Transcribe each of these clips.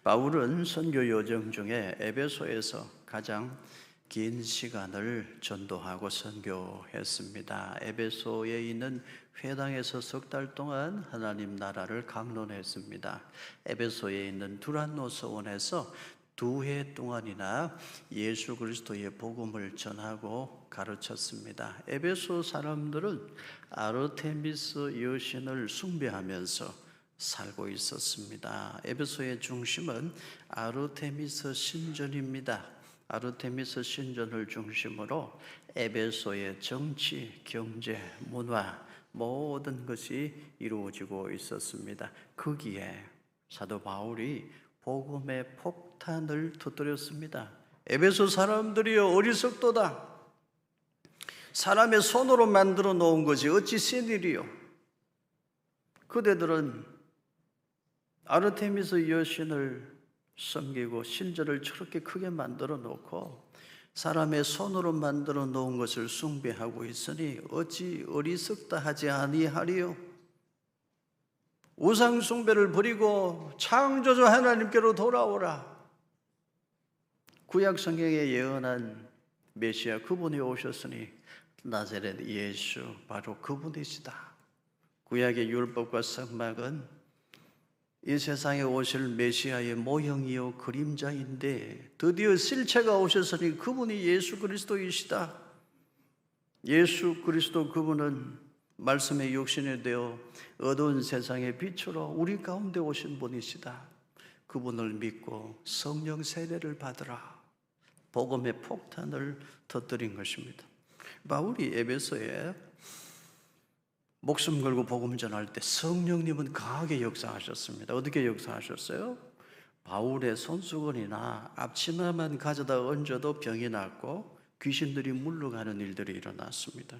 바울은 선교 여정 중에 에베소에서 가장 긴 시간을 전도하고 선교했습니다. 에베소에 있는 회당에서 석 달 동안 하나님 나라를 강론했습니다. 에베소에 있는 두란노 서원에서 2해 동안이나 예수 그리스도의 복음을 전하고 가르쳤습니다. 에베소 사람들은 아르테미스 여신을 숭배하면서 살고 있었습니다. 에베소의 중심은 아르테미스 신전입니다. 아르테미스 신전을 중심으로 에베소의 정치, 경제, 문화 모든 것이 이루어지고 있었습니다. 거기에 사도 바울이 복음의 폭탄을 터뜨렸습니다. 에베소 사람들이여 어리석도다. 사람의 손으로 만들어 놓은 것이 어찌 센 일이요. 그대들은 아르테미스 여신을 섬기고 신전을 저렇게 크게 만들어 놓고 사람의 손으로 만들어 놓은 것을 숭배하고 있으니 어찌 어리석다 하지 아니하리요. 우상 숭배를 버리고 창조주 하나님께로 돌아오라. 구약 성경에 예언한 메시아 그분이 오셨으니 나사렛 예수 바로 그분이시다. 구약의 율법과 성막은 이 세상에 오실 메시아의 모형이요 그림자인데 드디어 실체가 오셨으니 그분이 예수 그리스도이시다. 예수 그리스도 그분은 말씀의 육신이 되어 어두운 세상의 빛으로 우리 가운데 오신 분이시다. 그분을 믿고 성령 세례를 받으라. 복음의 폭탄을 터뜨린 것입니다. 바울이 에베소에 목숨 걸고 복음 전할 때 성령님은 강하게 역사하셨습니다. 어떻게 역사하셨어요? 바울의 손수건이나 앞치마만 가져다 얹어도 병이 낫고 귀신들이 물러가는 일들이 일어났습니다.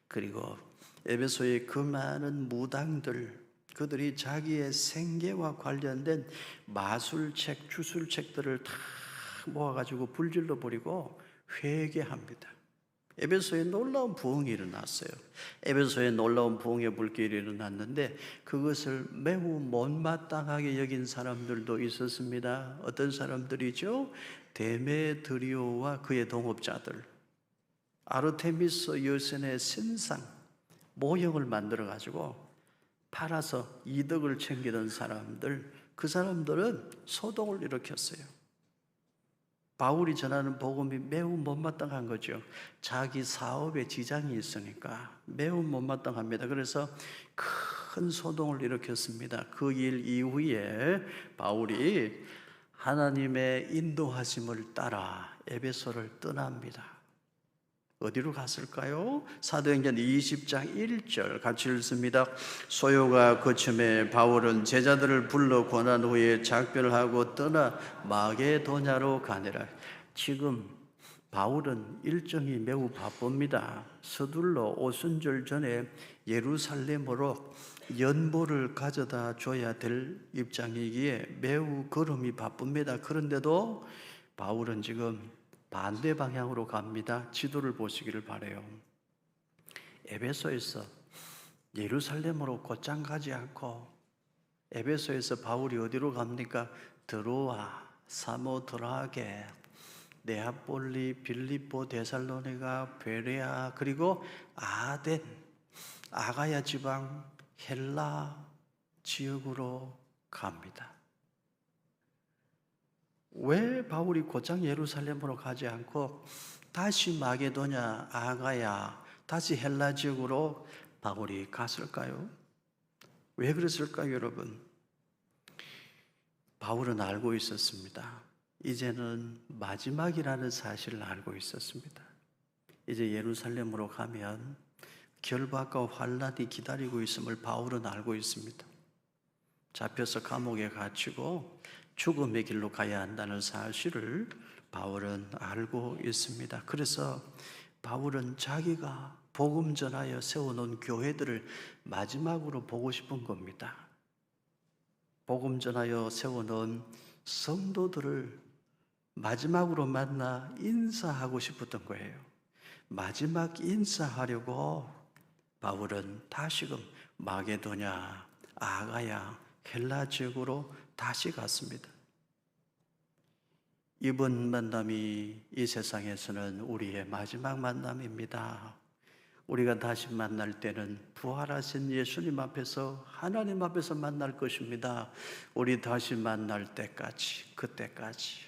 그리고 에베소의 그 많은 무당들, 그들이 자기의 생계와 관련된 마술책, 주술책들을 다 모아가지고 불질러 버리고 회개합니다. 에베소에 놀라운 부흥이 일어났어요. 에베소에 놀라운 부흥의 불길이 일어났는데 그것을 매우 못마땅하게 여긴 사람들도 있었습니다. 어떤 사람들이죠? 데메드리오와 그의 동업자들, 아르테미스 여신의 신상 모형을 만들어 가지고 팔아서 이득을 챙기던 사람들, 그 사람들은 소동을 일으켰어요. 바울이 전하는 복음이 매우 못마땅한 거죠. 자기 사업에 지장이 있으니까 매우 못마땅합니다. 그래서 큰 소동을 일으켰습니다. 그 일 이후에 바울이 하나님의 인도하심을 따라 에베소를 떠납니다. 어디로 갔을까요? 사도행전 20장 1절 같이 읽습니다. 소요가 그쯤에 바울은 제자들을 불러 권한 후에 작별하고 떠나 마게도냐로 가니라. 지금 바울은 일정이 매우 바쁩니다. 서둘러 오순절 전에 예루살렘으로 연보를 가져다 줘야 될 입장이기에 매우 걸음이 바쁩니다. 그런데도 바울은 지금 반대 방향으로 갑니다. 지도를 보시기를 바라요. 에베소에서 예루살렘으로 곧장 가지 않고 에베소에서 바울이 어디로 갑니까? 드로아, 사모드라게, 네아폴리, 빌립보, 데살로니가, 베레아, 그리고 아덴, 아가야 지방, 헬라 지역으로 갑니다. 왜 바울이 곧장 예루살렘으로 가지 않고 다시 마게도냐, 아가야, 다시 헬라 지역으로 바울이 갔을까요? 왜 그랬을까요, 여러분? 바울은 알고 있었습니다. 이제는 마지막이라는 사실을 알고 있었습니다. 이제 예루살렘으로 가면 결박과 환란이 기다리고 있음을 바울은 알고 있습니다. 잡혀서 감옥에 갇히고 죽음의 길로 가야 한다는 사실을 바울은 알고 있습니다. 그래서 바울은 자기가 복음 전하여 세워놓은 교회들을 마지막으로 보고 싶은 겁니다. 복음 전하여 세워놓은 성도들을 마지막으로 만나 인사하고 싶었던 거예요. 마지막 인사하려고 바울은 다시금 마게도냐, 아가야, 헬라 지역으로 다시 갔습니다. 이번 만남이 이 세상에서는 우리의 마지막 만남입니다. 우리가 다시 만날 때는 부활하신 예수님 앞에서, 하나님 앞에서 만날 것입니다. 우리 다시 만날 때까지, 그때까지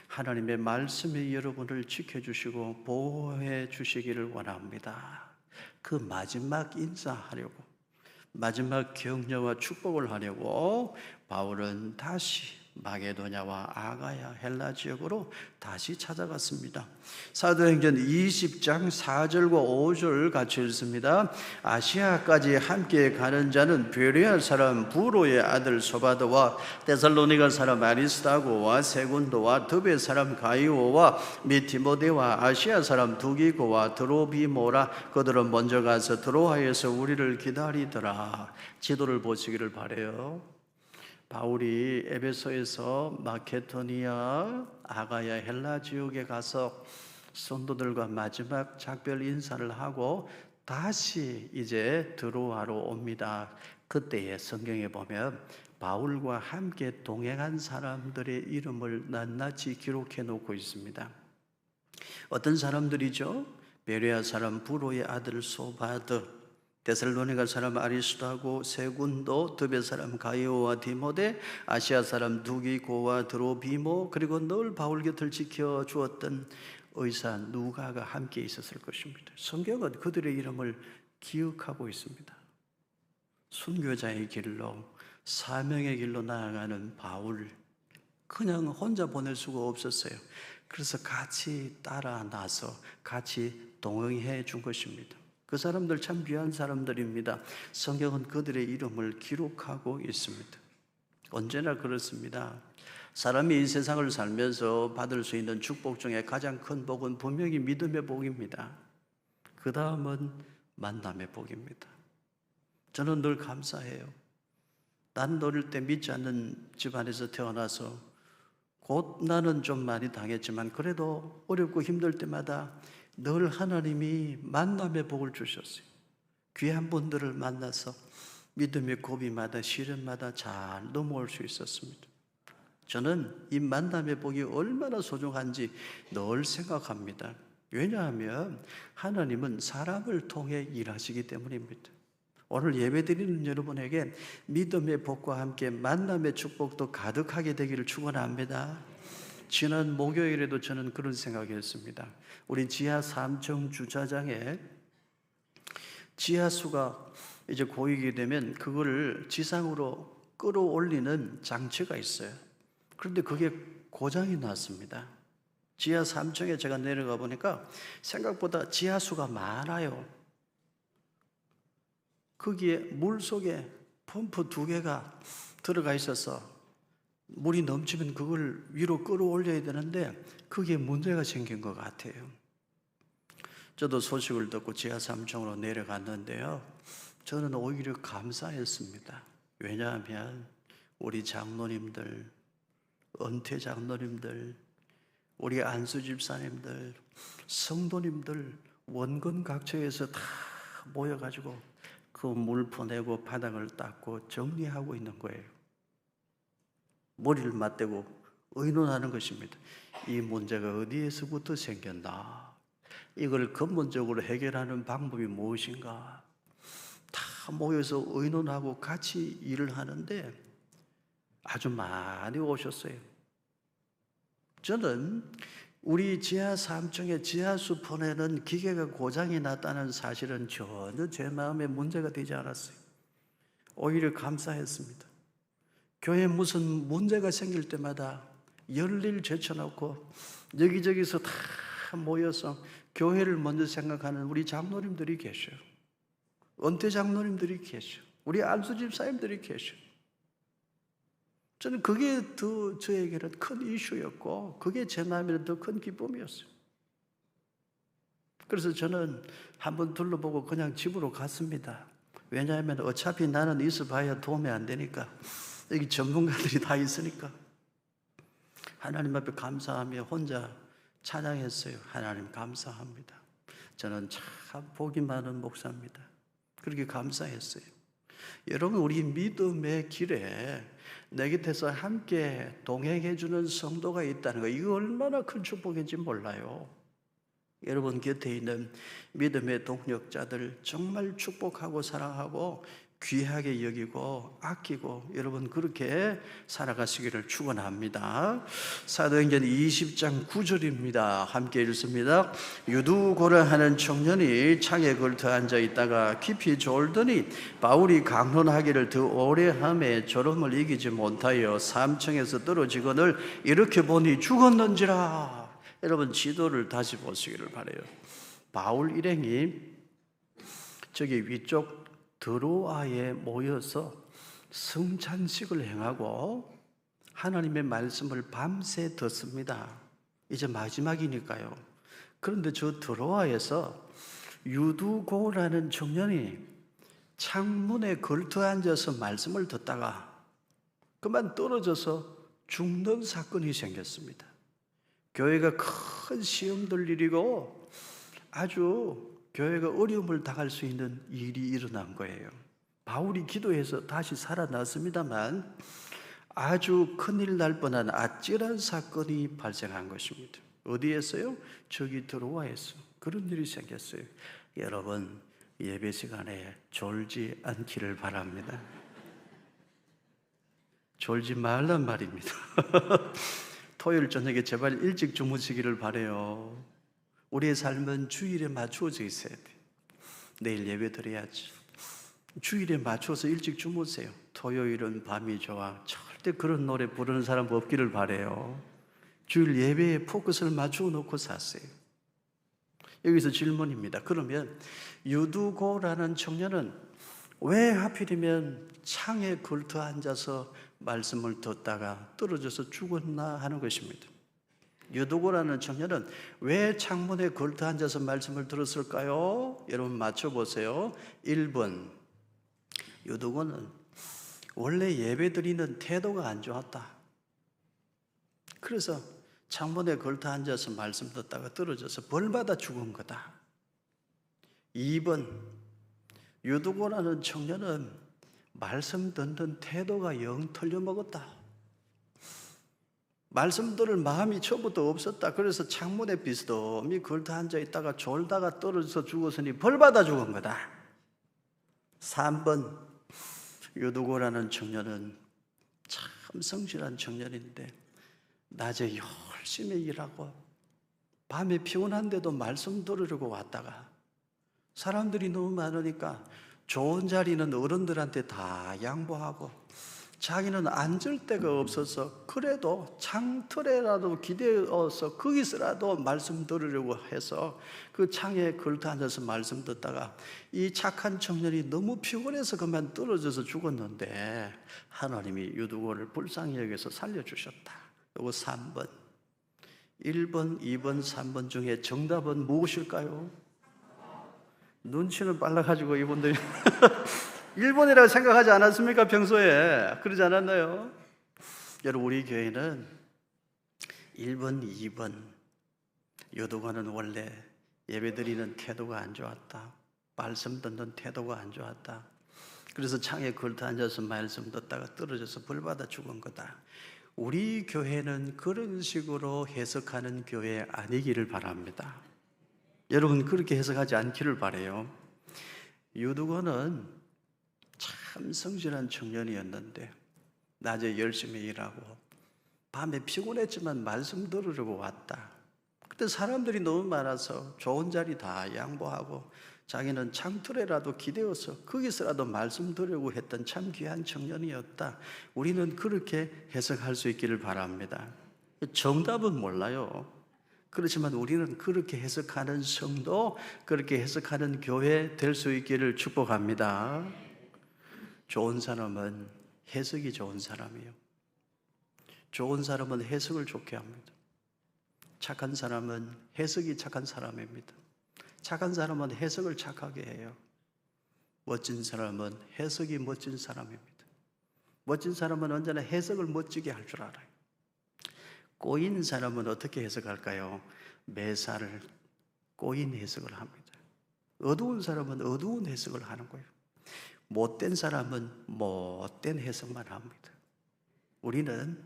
하나님의 말씀이 여러분을 지켜주시고 보호해 주시기를 원합니다. 그 마지막 인사하려고, 마지막 격려와 축복을 하려고 바울은 다시 마게도냐와 아가야 헬라 지역으로 다시 찾아갔습니다. 사도행전 20장 4절과 5절 같이 읽습니다. 아시아까지 함께 가는 자는 베레아 사람 부로의 아들 소바도와 데살로니가 사람 아리스타고와 세군도와 드베 사람 가이오와 및 디모데와 아시아 사람 두기고와 드로비모라, 그들은 먼저 가서 드로아에서 우리를 기다리더라. 지도를 보시기를 바라요. 바울이 에베소에서 마케도니아, 아가야, 헬라 지역에 가서 성도들과 마지막 작별 인사를 하고 다시 이제 드로아로 옵니다. 그때의 성경에 보면 바울과 함께 동행한 사람들의 이름을 낱낱이 기록해 놓고 있습니다. 어떤 사람들이죠? 베레아 사람 부로의 아들 소바드, 데살로니가 사람 아리스도하고 세군도, 드베 사람 가이오와 디모데, 아시아 사람 두기고와 드로비모, 그리고 늘 바울 곁을 지켜주었던 의사 누가가 함께 있었을 것입니다. 성경은 그들의 이름을 기억하고 있습니다. 순교자의 길로, 사명의 길로 나아가는 바울, 그냥 혼자 보낼 수가 없었어요. 그래서 같이 따라 나서 같이 동행해 준 것입니다. 그 사람들 참 귀한 사람들입니다. 성경은 그들의 이름을 기록하고 있습니다. 언제나 그렇습니다. 사람이 이 세상을 살면서 받을 수 있는 축복 중에 가장 큰 복은 분명히 믿음의 복입니다. 그 다음은 만남의 복입니다. 저는 늘 감사해요. 난 어릴 때 믿지 않는 집안에서 태어나서 곧 나는 좀 많이 당했지만 그래도 어렵고 힘들 때마다 늘 하나님이 만남의 복을 주셨어요. 귀한 분들을 만나서 믿음의 고비마다 시련마다 잘 넘어올 수 있었습니다. 저는 이 만남의 복이 얼마나 소중한지 늘 생각합니다. 왜냐하면 하나님은 사람을 통해 일하시기 때문입니다. 오늘 예배드리는 여러분에게 믿음의 복과 함께 만남의 축복도 가득하게 되기를 축원합니다. 지난 목요일에도 저는 그런 생각이었습니다. 우리 지하 3층 주차장에 지하수가 이제 고이게 되면 그거를 지상으로 끌어올리는 장치가 있어요. 그런데 그게 고장이 났습니다. 지하 3층에 제가 내려가 보니까 생각보다 지하수가 많아요. 거기에 물 속에 펌프 2개가 들어가 있어서 물이 넘치면 그걸 위로 끌어올려야 되는데 그게 문제가 생긴 것 같아요. 저도 소식을 듣고 지하 3층으로 내려갔는데요. 저는 오히려 감사했습니다. 왜냐하면 우리 장로님들, 은퇴 장로님들, 우리 안수 집사님들, 성도님들 원근 각처에서 다 모여가지고 그 물 퍼내고 바닥을 닦고 정리하고 있는 거예요. 머리를 맞대고 의논하는 것입니다. 이 문제가 어디에서부터 생겼나? 이걸 근본적으로 해결하는 방법이 무엇인가? 다 모여서 의논하고 같이 일을 하는데 아주 많이 오셨어요. 저는 우리 지하 3층에 지하수 퍼내는 기계가 고장이 났다는 사실은 전혀 제 마음에 문제가 되지 않았어요. 오히려 감사했습니다. 교회에 무슨 문제가 생길 때마다 열일 제쳐놓고 여기저기서 다 모여서 교회를 먼저 생각하는 우리 장로님들이 계셔요. 은퇴 장로님들이 계셔요. 우리 안수 집사님들이 계셔요. 저는 그게 더 저에게는 큰 이슈였고 그게 제 마음에는 더 큰 기쁨이었어요. 그래서 저는 한번 둘러보고 그냥 집으로 갔습니다. 왜냐하면 어차피 나는 있어봐야 도움이 안 되니까 여기 전문가들이 다 있으니까 하나님 앞에 감사하며 혼자 찬양했어요. 하나님 감사합니다. 저는 참 복이 많은 목사입니다. 그렇게 감사했어요. 여러분, 우리 믿음의 길에 내 곁에서 함께 동행해 주는 성도가 있다는 거, 이거 얼마나 큰 축복인지 몰라요. 여러분 곁에 있는 믿음의 동력자들 정말 축복하고 사랑하고 귀하게 여기고 아끼고 여러분 그렇게 살아가시기를 축원합니다. 사도행전 20장 9절입니다. 함께 읽습니다. 유두고라 하는 청년이 창에 걸터 앉아 있다가 깊이 졸더니 바울이 강론하기를 더 오래 하매 졸음을 이기지 못하여 삼층에서 떨어지거늘 이렇게 보니 죽었는지라. 여러분 지도를 다시 보시기를 바라요. 바울 일행이 저기 위쪽 드로아에 모여서 성찬식을 행하고 하나님의 말씀을 밤새 듣습니다. 이제 마지막이니까요. 그런데 저 드로아에서 유두고라는 청년이 창문에 걸터 앉아서 말씀을 듣다가 그만 떨어져서 죽는 사건이 생겼습니다. 교회가 큰 시험들 일이고 아주 교회가 어려움을 당할 수 있는 일이 일어난 거예요. 바울이 기도해서 다시 살아났습니다만 아주 큰일 날 뻔한 아찔한 사건이 발생한 것입니다. 어디에서요? 저기 드로아에서 그런 일이 생겼어요. 여러분 예배 시간에 졸지 않기를 바랍니다. 졸지 말란 말입니다. 토요일 저녁에 제발 일찍 주무시기를 바라요. 우리의 삶은 주일에 맞추어져 있어야 돼. 내일 예배 드려야지. 주일에 맞춰서 일찍 주무세요. 토요일은 밤이 좋아. 절대 그런 노래 부르는 사람 없기를 바라요. 주일 예배에 포커스를 맞추어 놓고 사세요. 여기서 질문입니다. 그러면 유두고라는 청년은 왜 하필이면 창에 걸터 앉아서 말씀을 듣다가 떨어져서 죽었나 하는 것입니다. 유두고라는 청년은 왜 창문에 걸터 앉아서 말씀을 들었을까요? 여러분 맞춰보세요. 1번, 유두고는 원래 예배 드리는 태도가 안 좋았다. 그래서 창문에 걸터 앉아서 말씀 듣다가 떨어져서 벌받아 죽은 거다. 2번, 유두고라는 청년은 말씀 듣는 태도가 영 틀려먹었다. 말씀 들을 마음이 처음부터 없었다. 그래서 창문에 비스듬히 걸터 앉아 있다가 졸다가 떨어져서 죽었으니 벌받아 죽은 거다. 3번, 유두고라는 청년은 참 성실한 청년인데 낮에 열심히 일하고 밤에 피곤한데도 말씀 들으려고 왔다가 사람들이 너무 많으니까 좋은 자리는 어른들한테 다 양보하고 자기는 앉을 데가 없어서 그래도 창틀에라도 기대어서 거기서라도 말씀 들으려고 해서 그 창에 걸터 앉아서 말씀 듣다가 이 착한 청년이 너무 피곤해서 그만 떨어져서 죽었는데 하나님이 유두고를 불쌍히 여겨서 살려주셨다. 요거 3번. 1번, 2번, 3번 중에 정답은 무엇일까요? 눈치는 빨라가지고 이분들이 1번이라고 생각하지 않았습니까? 평소에 그러지 않았나요? 여러분 우리 교회는 1번, 2번 유두고는 원래 예배드리는 태도가 안 좋았다. 말씀 듣는 태도가 안 좋았다. 그래서 창에 걸터 앉아서 말씀 듣다가 떨어져서 벌받아 죽은 거다. 우리 교회는 그런 식으로 해석하는 교회 아니기를 바랍니다. 여러분 그렇게 해석하지 않기를 바라요. 유두고는 참 성실한 청년이었는데 낮에 열심히 일하고 밤에 피곤했지만 말씀 들으려고 왔다. 그때 사람들이 너무 많아서 좋은 자리 다 양보하고 자기는 창틀에라도 기대어서 거기서라도 말씀 들으려고 했던 참 귀한 청년이었다. 우리는 그렇게 해석할 수 있기를 바랍니다. 정답은 몰라요. 그렇지만 우리는 그렇게 해석하는 성도, 그렇게 해석하는 교회 될 수 있기를 축복합니다. 좋은 사람은 해석이 좋은 사람이에요. 좋은 사람은 해석을 좋게 합니다. 착한 사람은 해석이 착한 사람입니다. 착한 사람은 해석을 착하게 해요. 멋진 사람은 해석이 멋진 사람입니다. 멋진 사람은 언제나 해석을 멋지게 할 줄 알아요. 꼬인 사람은 어떻게 해석할까요? 매사를 꼬인 해석을 합니다. 어두운 사람은 어두운 해석을 하는 거예요. 못된 사람은 못된 해석만 합니다. 우리는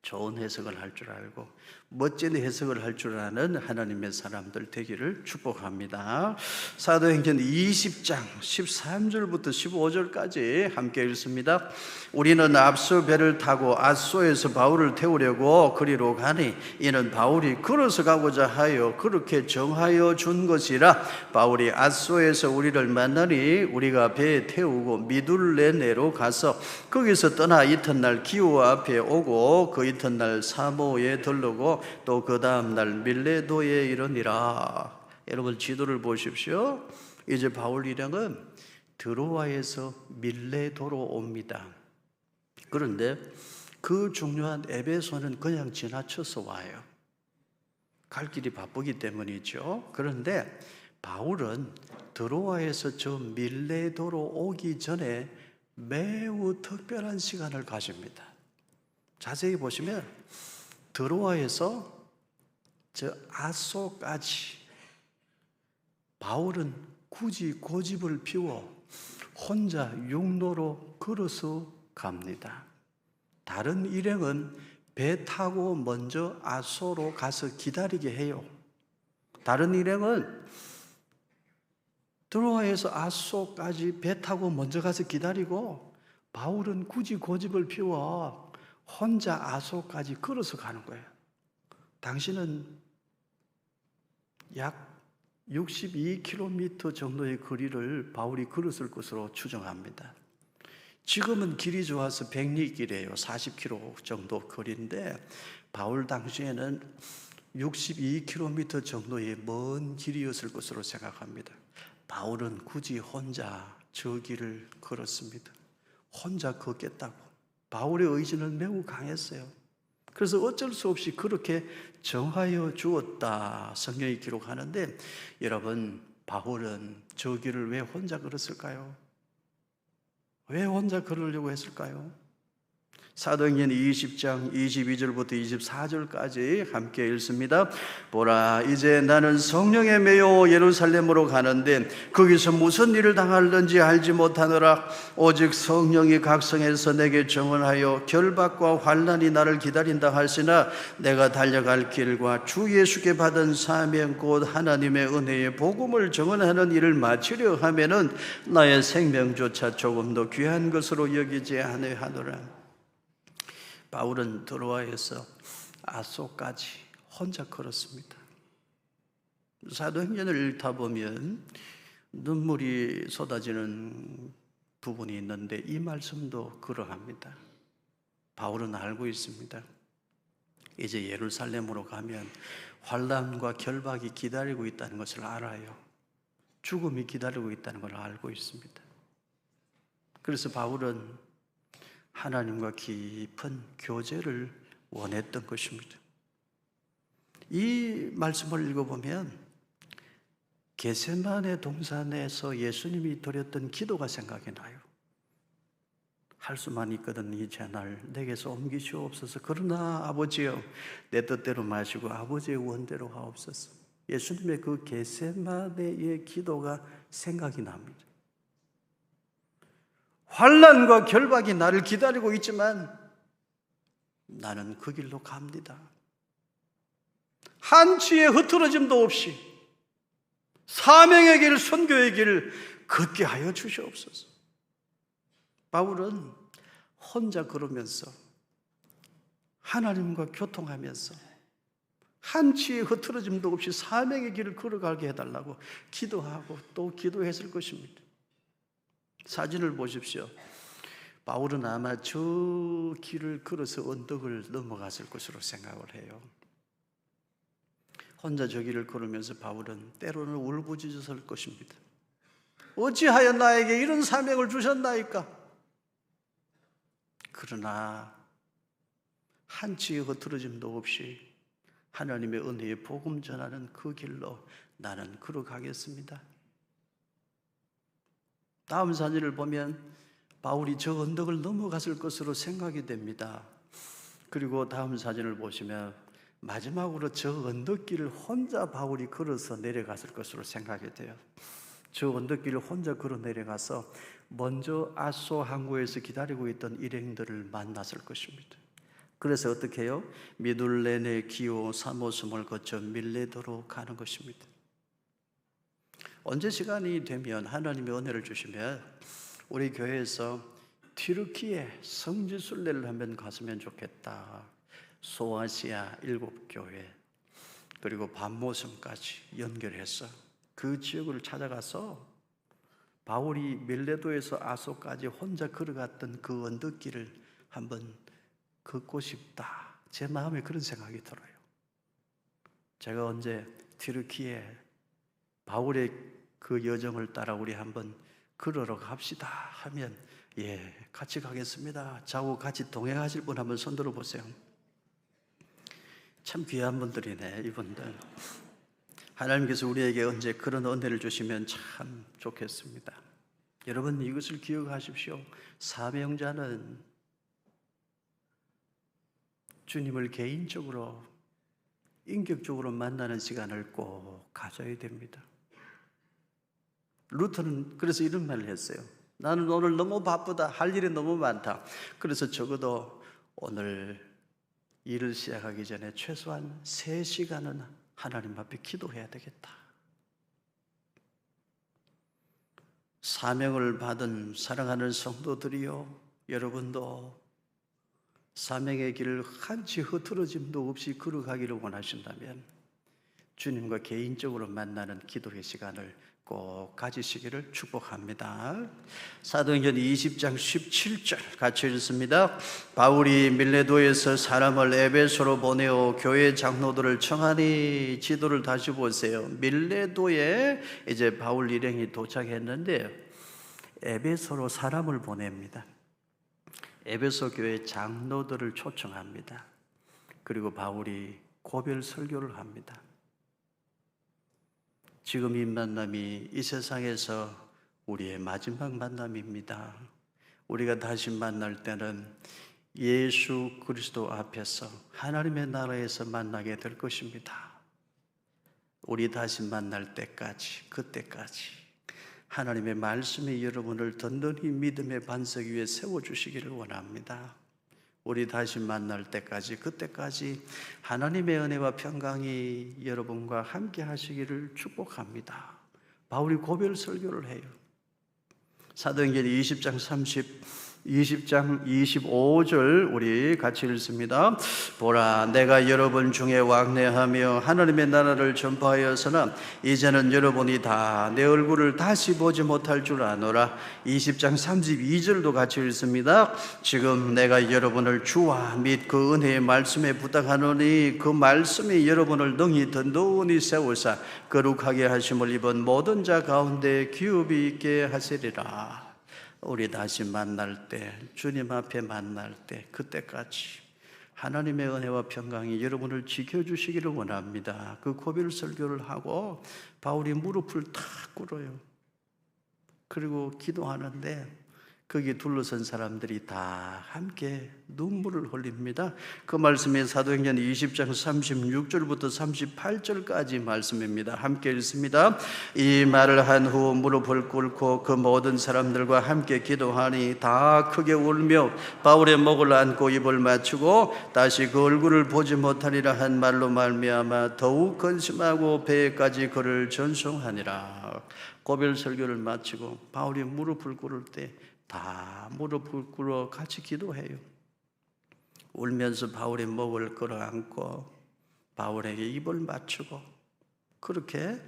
좋은 해석을 할 줄 알고 멋진 해석을 할 줄 아는 하나님의 사람들 되기를 축복합니다. 사도행전 20장 13절부터 15절까지 함께 읽습니다. 우리는 앞서 배를 타고 앗소에서 바울을 태우려고 그리로 가니 이는 바울이 걸어서 가고자 하여 그렇게 정하여 준 것이라. 바울이 앗소에서 우리를 만나니 우리가 배에 태우고 미둘레네로 가서 거기서 떠나 이튿날 기호 앞에 오고 그 이튿날 사모에 들르고 또 그 다음날 밀레도에 이르니라. 여러분 지도를 보십시오. 이제 바울 일행은 드로아에서 밀레도로 옵니다. 그런데 그 중요한 에베소는 그냥 지나쳐서 와요. 갈 길이 바쁘기 때문이죠. 그런데 바울은 드로아에서 저 밀레도로 오기 전에 매우 특별한 시간을 가집니다. 자세히 보시면 드로아에서 저 앗소까지 바울은 굳이 고집을 피워 혼자 육로로 걸어서 갑니다. 다른 일행은 배 타고 먼저 앗소로 가서 기다리게 해요. 다른 일행은 드로아에서 앗소까지 배 타고 먼저 가서 기다리고 바울은 굳이 고집을 피워 혼자 앗소까지 걸어서 가는 거예요. 당신은 약 62km 정도의 거리를 바울이 걸었을 것으로 추정합니다. 지금은 길이 좋아서 백리길이에요. 40km 정도 거리인데 바울 당시에는 62km 정도의 먼 길이었을 것으로 생각합니다. 바울은 굳이 혼자 저 길을 걸었습니다. 혼자 걷겠다고. 바울의 의지는 매우 강했어요. 그래서 어쩔 수 없이 그렇게 정하여 주었다 성경이 기록하는데, 여러분 바울은 저 길을 왜 혼자 걸었을까요? 왜 혼자 걸으려고 했을까요? 사도행전 20장 22절부터 24절까지 함께 읽습니다. 보라, 이제 나는 성령에 매여 예루살렘으로 가는데 거기서 무슨 일을 당할는지 알지 못하노라. 오직 성령이 각성해서 내게 증언하여 결박과 환난이 나를 기다린다 할지나 내가 달려갈 길과 주 예수께 받은 사명 곧 하나님의 은혜의 복음을 증언하는 일을 마치려 하면은 나의 생명조차 조금 더 귀한 것으로 여기지 아니하노라. 바울은 드로아에서 앗소까지 혼자 걸었습니다. 사도행전을 읽다 보면 눈물이 쏟아지는 부분이 있는데 이 말씀도 그러합니다. 바울은 알고 있습니다. 이제 예루살렘으로 가면 환난과 결박이 기다리고 있다는 것을 알아요. 죽음이 기다리고 있다는 걸 알고 있습니다. 그래서 바울은 하나님과 깊은 교제를 원했던 것입니다. 이 말씀을 읽어보면 겟세마네 동산에서 예수님이 드렸던 기도가 생각이 나요. 할 수만 있거든 이제 날 내게서 옮기시옵소서. 그러나 아버지여 내 뜻대로 마시고 아버지의 원대로 하옵소서. 예수님의 그 겟세마네의 기도가 생각이 납니다. 환난과 결박이 나를 기다리고 있지만 나는 그 길로 갑니다. 한치의 흐트러짐도 없이 사명의 길, 선교의 길을 걷게 하여 주시옵소서. 바울은 혼자 걸으면서 하나님과 교통하면서 한치의 흐트러짐도 없이 사명의 길을 걸어가게 해달라고 기도하고 또 기도했을 것입니다. 사진을 보십시오. 바울은 아마 저 길을 걸어서 언덕을 넘어갔을 것으로 생각을 해요. 혼자 저 길을 걸으면서 바울은 때로는 울부짖었을 것입니다. 어찌하여 나에게 이런 사명을 주셨나이까? 그러나 한치의 흐트러짐도 없이 하나님의 은혜의 복음 전하는 그 길로 나는 걸어가겠습니다. 다음 사진을 보면 바울이 저 언덕을 넘어갔을 것으로 생각이 됩니다. 그리고 다음 사진을 보시면 마지막으로 저 언덕길을 혼자 바울이 걸어서 내려갔을 것으로 생각이 돼요. 저 언덕길을 혼자 걸어 내려가서 먼저 아소 항구에서 기다리고 있던 일행들을 만났을 것입니다. 그래서 어떻게 해요? 미둘레네 기오 사모섬을 거쳐 밀레도로 가는 것입니다. 언제 시간이 되면 하나님의 은혜를 주시면 우리 교회에서 튀르키예 성지순례를 한번 갔으면 좋겠다. 소아시아 7교회 그리고 반모섬까지 연결해서 그 지역을 찾아가서 바울이 밀레도에서 아소까지 혼자 걸어갔던 그 언덕길을 한번 걷고 싶다. 제 마음에 그런 생각이 들어요. 제가 언제 튀르키예 바울의 그 여정을 따라 우리 한번 걸으러 갑시다 하면 예, 같이 가겠습니다. 저하고 같이 동행하실 분 한번 손 들어보세요. 참 귀한 분들이네, 이분들. 하나님께서 우리에게 언제 그런 은혜를 주시면 참 좋겠습니다. 여러분, 이것을 기억하십시오. 사명자는 주님을 개인적으로 인격적으로 만나는 시간을 꼭 가져야 됩니다. 루터는 그래서 이런 말을 했어요. 나는 오늘 너무 바쁘다. 할 일이 너무 많다. 그래서 적어도 오늘 일을 시작하기 전에 최소한 3시간은 하나님 앞에 기도해야 되겠다. 사명을 받은 사랑하는 성도들이요, 여러분도 사명의 길을 한치 흐트러짐도 없이 걸어가기를 원하신다면 주님과 개인적으로 만나는 기도의 시간을 꼭 가지시기를 축복합니다. 사도행전 20장 17절 같이 읽습니다. 바울이 밀레도에서 사람을 에베소로 보내어 교회 장로들을 청하니, 지도를 다시 보세요. 밀레도에 이제 바울 일행이 도착했는데 에베소로 사람을 보냅니다. 에베소 교회 장로들을 초청합니다. 그리고 바울이 고별 설교를 합니다. 지금 이 만남이 이 세상에서 우리의 마지막 만남입니다. 우리가 다시 만날 때는 예수 그리스도 앞에서 하나님의 나라에서 만나게 될 것입니다. 우리 다시 만날 때까지, 그때까지 하나님의 말씀이 여러분을 든든히 믿음의 반석 위에 세워주시기를 원합니다. 우리 다시 만날 때까지, 그때까지 하나님의 은혜와 평강이 여러분과 함께 하시기를 축복합니다. 바울이 고별 설교를 해요. 사도행전 20장 25절 우리 같이 읽습니다. 보라, 내가 여러분 중에 왕래하며 하나님의 나라를 전파하여서는 이제는 여러분이 다 내 얼굴을 다시 보지 못할 줄 아노라. 20장 32절도 같이 읽습니다. 지금 내가 여러분을 주와 및 그 은혜의 말씀에 부탁하노니 그 말씀이 여러분을 능히 든든히 세우사 거룩하게 하심을 입은 모든 자 가운데 기업이 있게 하시리라. 우리 다시 만날 때, 주님 앞에 만날 때, 그때까지 하나님의 은혜와 평강이 여러분을 지켜주시기를 원합니다. 그 고별 설교를 하고 바울이 무릎을 탁 꿇어요. 그리고 기도하는데 거기 둘러선 사람들이 다 함께 눈물을 흘립니다. 그 말씀이 사도행전 20장 36절부터 38절까지 말씀입니다. 함께 읽습니다. 이 말을 한 후 무릎을 꿇고 그 모든 사람들과 함께 기도하니 다 크게 울며 바울의 목을 안고 입을 맞추고 다시 그 얼굴을 보지 못하리라 한 말로 말미암아 더욱 근심하고 배에까지 그를 전송하니라. 고별 설교를 마치고 바울이 무릎을 꿇을 때 다 무릎을 꿇어 같이 기도해요. 울면서 바울의 목을 끌어안고 바울에게 입을 맞추고 그렇게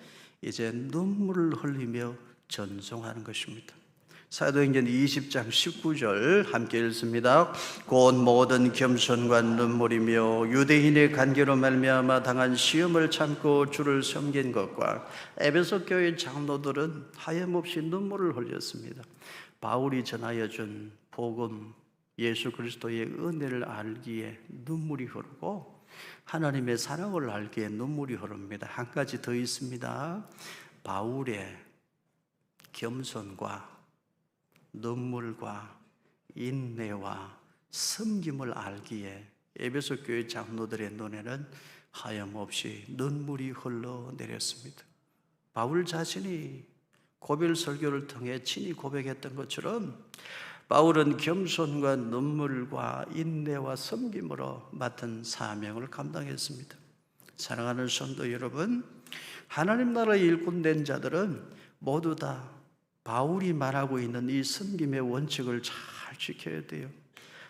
이제 눈물을 흘리며 전송하는 것입니다. 사도행전 20장 19절 함께 읽습니다. 곧 모든 겸손과 눈물이며 유대인의 간계로 말미암아 당한 시험을 참고 주를 섬긴 것과 에베소 교회 장로들은 하염없이 눈물을 흘렸습니다. 바울이 전하여 준 복음, 예수 그리스도의 은혜를 알기에 눈물이 흐르고 하나님의 사랑을 알기에 눈물이 흐릅니다. 한 가지 더 있습니다. 바울의 겸손과 눈물과 인내와 섬김을 알기에 에베소 교회 장로들의 눈에는 하염없이 눈물이 흘러내렸습니다. 바울 자신이 고별 설교를 통해 친히 고백했던 것처럼 바울은 겸손과 눈물과 인내와 섬김으로 맡은 사명을 감당했습니다. 사랑하는 성도 여러분, 하나님 나라의 일꾼된 자들은 모두 다 바울이 말하고 있는 이 섬김의 원칙을 잘 지켜야 돼요.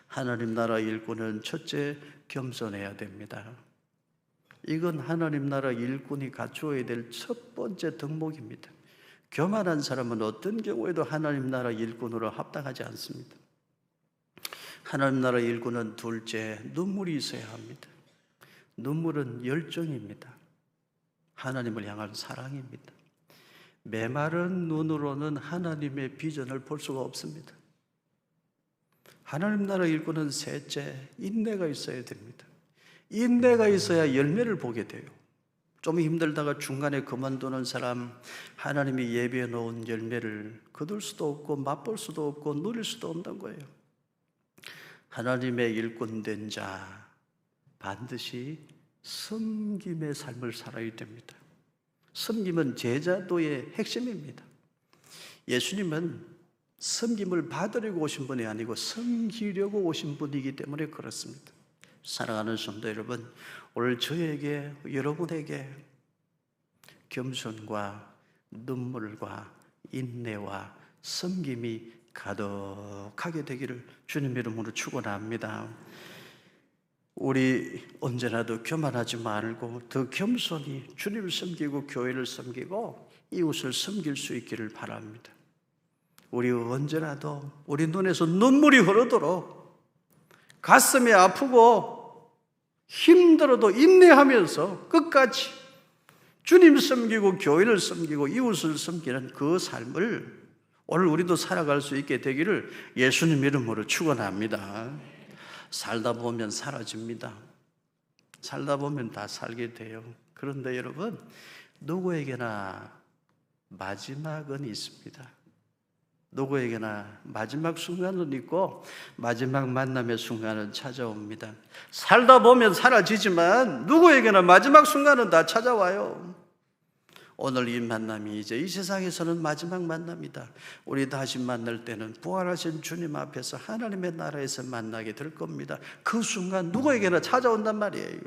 하나님 나라 일꾼은 첫째, 겸손해야 됩니다. 이건 하나님 나라 일꾼이 갖추어야 될 첫 번째 덕목입니다. 교만한 사람은 어떤 경우에도 하나님 나라 일꾼으로 합당하지 않습니다. 하나님 나라 일꾼은 둘째, 눈물이 있어야 합니다. 눈물은 열정입니다. 하나님을 향한 사랑입니다. 메마른 눈으로는 하나님의 비전을 볼 수가 없습니다. 하나님 나라 일꾼은 셋째, 인내가 있어야 됩니다. 인내가 있어야 열매를 보게 돼요. 좀 힘들다가 중간에 그만두는 사람, 하나님이 예비해 놓은 열매를 거둘 수도 없고 맛볼 수도 없고 누릴 수도 없는 거예요. 하나님의 일꾼 된 자, 반드시 섬김의 삶을 살아야 됩니다. 섬김은 제자도의 핵심입니다. 예수님은 섬김을 받으려고 오신 분이 아니고 섬기려고 오신 분이기 때문에 그렇습니다. 사랑하는 성도 여러분, 오늘 저에게, 여러분에게 겸손과 눈물과 인내와 섬김이 가득하게 되기를 주님 이름으로 축원합니다. 우리 언제나도 교만하지 말고 더 겸손히 주님을 섬기고 교회를 섬기고 이웃을 섬길 수 있기를 바랍니다. 우리 언제나도 우리 눈에서 눈물이 흐르도록 가슴이 아프고 힘들어도 인내하면서 끝까지 주님 섬기고 교회를 섬기고 이웃을 섬기는 그 삶을 오늘 우리도 살아갈 수 있게 되기를 예수님 이름으로 축원합니다. 살다 보면 사라집니다. 살다 보면 다 살게 돼요. 그런데 여러분, 누구에게나 마지막은 있습니다. 누구에게나 마지막 순간은 있고 마지막 만남의 순간은 찾아옵니다. 살다 보면 사라지지만 누구에게나 마지막 순간은 다 찾아와요. 오늘 이 만남이 이제 이 세상에서는 마지막 만남이다. 우리 다시 만날 때는 부활하신 주님 앞에서 하나님의 나라에서 만나게 될 겁니다. 그 순간 누구에게나 찾아온단 말이에요.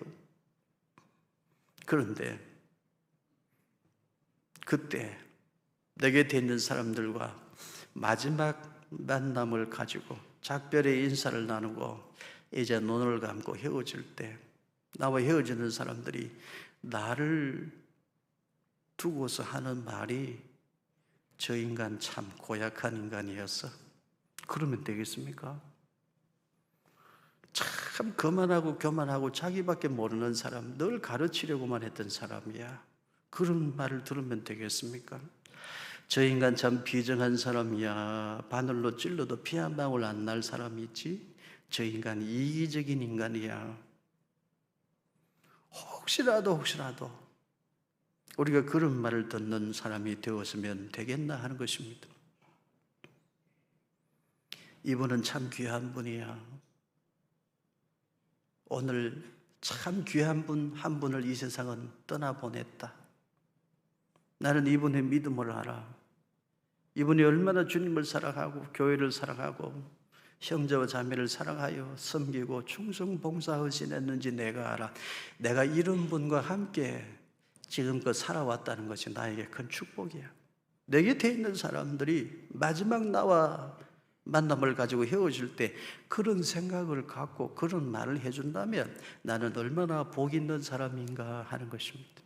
그런데 그때 내 곁에 있는 사람들과 마지막 만남을 가지고 작별의 인사를 나누고 이제 눈을 감고 헤어질 때 나와 헤어지는 사람들이 나를 두고서 하는 말이 저 인간 참 고약한 인간이었어. 그러면 되겠습니까? 참 거만하고 교만하고 자기밖에 모르는 사람, 늘 가르치려고만 했던 사람이야. 그런 말을 들으면 되겠습니까? 저 인간 참 비정한 사람이야. 바늘로 찔러도 피 한 방울 안 날 사람이지. 저 인간 이기적인 인간이야. 혹시라도 우리가 그런 말을 듣는 사람이 되었으면 되겠나 하는 것입니다. 이분은 참 귀한 분이야. 오늘 참 귀한 분 한 분을 이 세상은 떠나보냈다. 나는 이분의 믿음을 알아. 이분이 얼마나 주님을 사랑하고 교회를 사랑하고 형제와 자매를 사랑하여 섬기고 충성봉사하여 지냈는지 내가 알아. 내가 이런 분과 함께 지금껏 살아왔다는 것이 나에게 큰 축복이야. 내 곁에 있는 사람들이 마지막 나와 만남을 가지고 헤어질 때 그런 생각을 갖고 그런 말을 해준다면 나는 얼마나 복 있는 사람인가 하는 것입니다.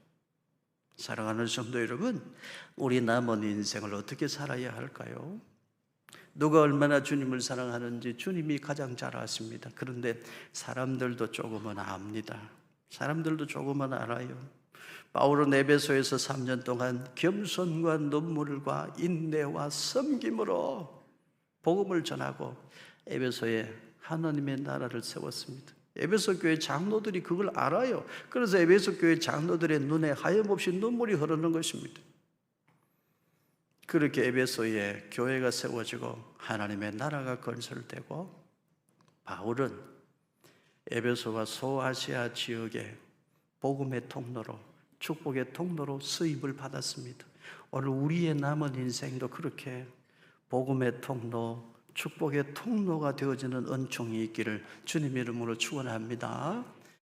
사랑하는 성도 여러분, 우리 남은 인생을 어떻게 살아야 할까요? 누가 얼마나 주님을 사랑하는지 주님이 가장 잘 아십니다. 그런데 사람들도 조금은 압니다. 사람들도 조금은 알아요. 바울은 에베소에서 3년 동안 겸손과 눈물과 인내와 섬김으로 복음을 전하고 에베소에 하나님의 나라를 세웠습니다. 에베소 교회 장로들이 그걸 알아요. 그래서 에베소 교회 장로들의 눈에 하염없이 눈물이 흐르는 것입니다. 그렇게 에베소에 교회가 세워지고 하나님의 나라가 건설되고 바울은 에베소와 소아시아 지역의 복음의 통로로 축복의 통로로 쓰임을 받았습니다. 오늘 우리의 남은 인생도 그렇게 복음의 통로, 축복의 통로가 되어지는 은총이 있기를 주님 이름으로 축원합니다.